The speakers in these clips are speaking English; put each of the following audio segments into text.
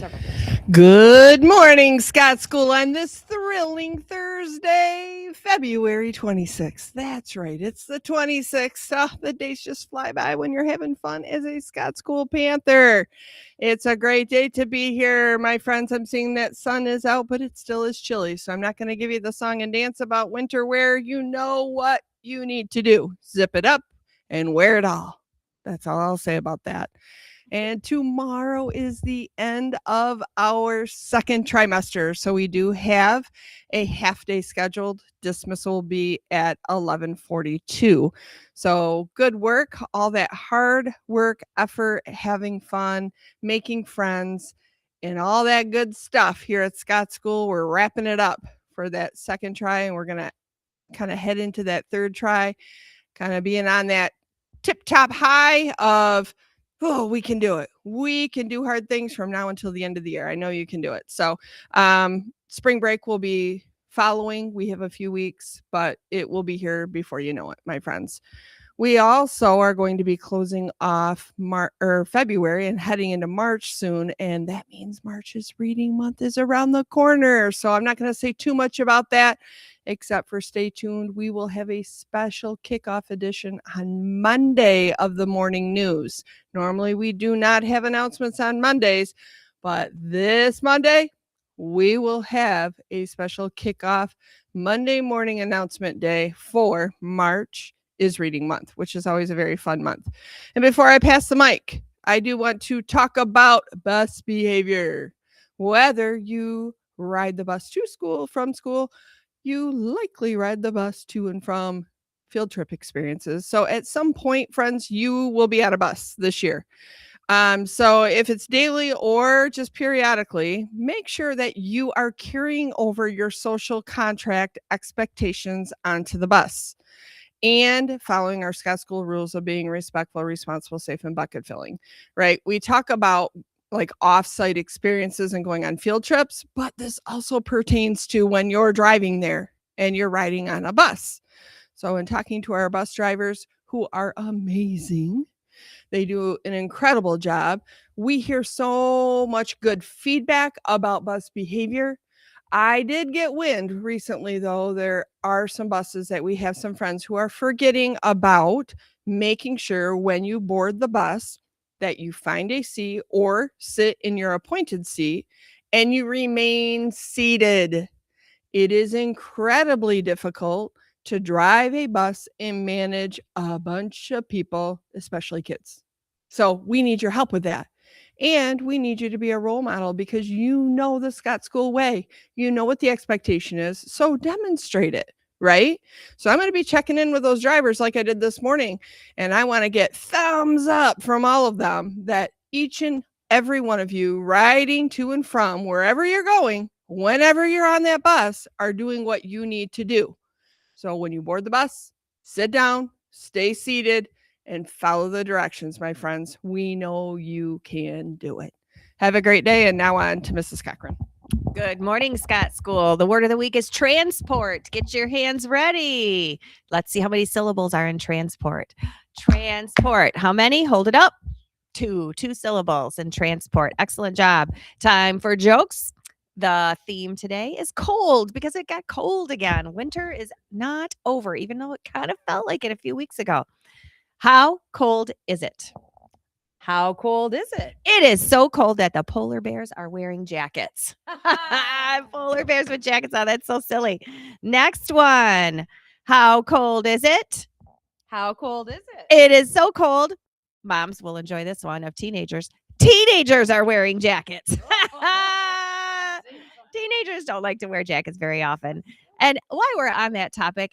several things. Good morning, Scott School, on this thrilling Thursday, February 26th. That's right, it's the 26th. The days just fly by when you're having fun as a Scott School Panther. It's a great day to be here, my friends. I'm seeing that sun is out, but it still is chilly, so I'm not going to give you the song and dance about winter wear. You know what you need to do. Zip it up and wear it all. That's all I'll say about that. And tomorrow is the end of our second trimester. So we do have a half day scheduled. Dismissal will be at 11:42. So good work, all that hard work, effort, having fun, making friends, and all that good stuff here at Scott School. We're wrapping it up for that second try, and we're going to kind of head into that third try, kind of being on that tip top high of, oh, we can do it. We can do hard things from now until the end of the year. I know you can do it. So spring break will be following. We have a few weeks, but it will be here before you know it, my friends. We also are going to be closing off February and heading into March soon. And that means March's reading month is around the corner. So I'm not going to say too much about that, except for stay tuned. We will have a special kickoff edition on Monday of the morning news. Normally, we do not have announcements on Mondays, but this Monday, we will have a special kickoff Monday morning announcement day for March is reading month, which is always a very fun month. And before I pass the mic, I do want to talk about bus behavior. Whether you ride the bus to school, from school, you likely ride the bus to and from field trip experiences. So at some point, friends, you will be on a bus this year. So if it's daily or just periodically, make sure that you are carrying over your social contract expectations onto the bus and following our Scott School rules of being respectful, responsible, safe, and bucket filling, right? We talk about like off-site experiences and going on field trips, but this also pertains to when you're driving there and you're riding on a bus. So in talking to our bus drivers, who are amazing, they do an incredible job. We hear so much good feedback about bus behavior. I did get wind recently, though. There are some buses that we have some friends who are forgetting about making sure when you board the bus that you find a seat or sit in your appointed seat and you remain seated. It is incredibly difficult to drive a bus and manage a bunch of people, especially kids. So we need your help with that. And we need you to be a role model because you know the Scott School way. You know what the expectation is. So demonstrate it, right? So I'm going to be checking in with those drivers like I did this morning. And I want to get thumbs up from all of them that each and every one of you riding to and from wherever you're going, whenever you're on that bus, are doing what you need to do. So when you board the bus, sit down, stay seated, and follow the directions, my friends. We know you can do it. Have a great day. And now on to Mrs. Cochran. Good morning, Scott School. The word of the week is transport. Get your hands ready. Let's see how many syllables are in transport. Transport. How many? Hold it up. Two syllables in transport. Excellent job. Time for jokes. The theme today is cold because it got cold again. Winter is not over, even though it kind of felt like it a few weeks ago. How cold is it? How cold is it? It is so cold that the polar bears are wearing jackets. Polar bears with jackets on. That's so silly. Next one. How cold is it? How cold is it? It is so cold. Moms will enjoy this one of teenagers. Teenagers are wearing jackets. Teenagers don't like to wear jackets very often. And while we're on that topic,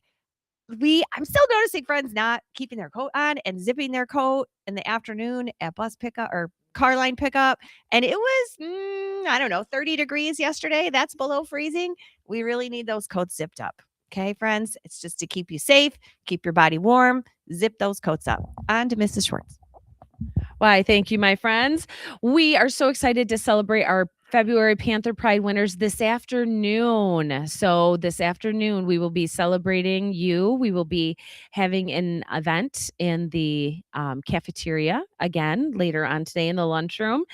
I'm still noticing friends not keeping their coat on and zipping their coat in the afternoon at bus pickup or car line pickup. And it was, 30 degrees yesterday. That's below freezing. We really need those coats zipped up. Okay, friends, it's just to keep you safe, keep your body warm, zip those coats up. On to Mrs. Schwartz. Why, thank you, my friends. We are so excited to celebrate our February Panther Pride winners this afternoon. So this afternoon, we will be celebrating you. We will be having an event in the cafeteria again later on today in the lunchroom.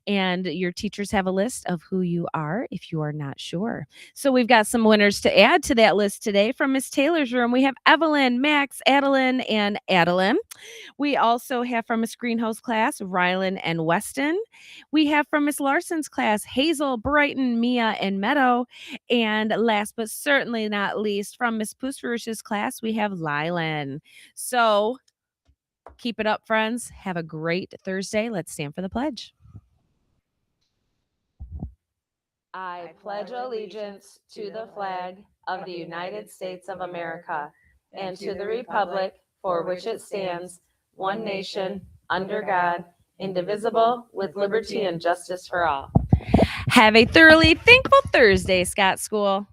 And your teachers have a list of who you are if you are not sure. So we've got some winners to add to that list today from Miss Taylor's room. We have Evelyn, Max, Adeline, and Adeline. We also have from Miss Greenhouse class, Rylan and Weston. We have from Miss Larson's class, Hazel, Brighton, Mia, and Meadow. And last but certainly not least, from Miss Pusferush's class, we have Lylan. So keep it up, friends. Have a great Thursday. Let's stand for the pledge. I pledge allegiance to the flag of the United States of America and to the republic for which it stands, one nation, under God, indivisible, with liberty and justice for all. Have a thoroughly thankful Thursday, Scott School.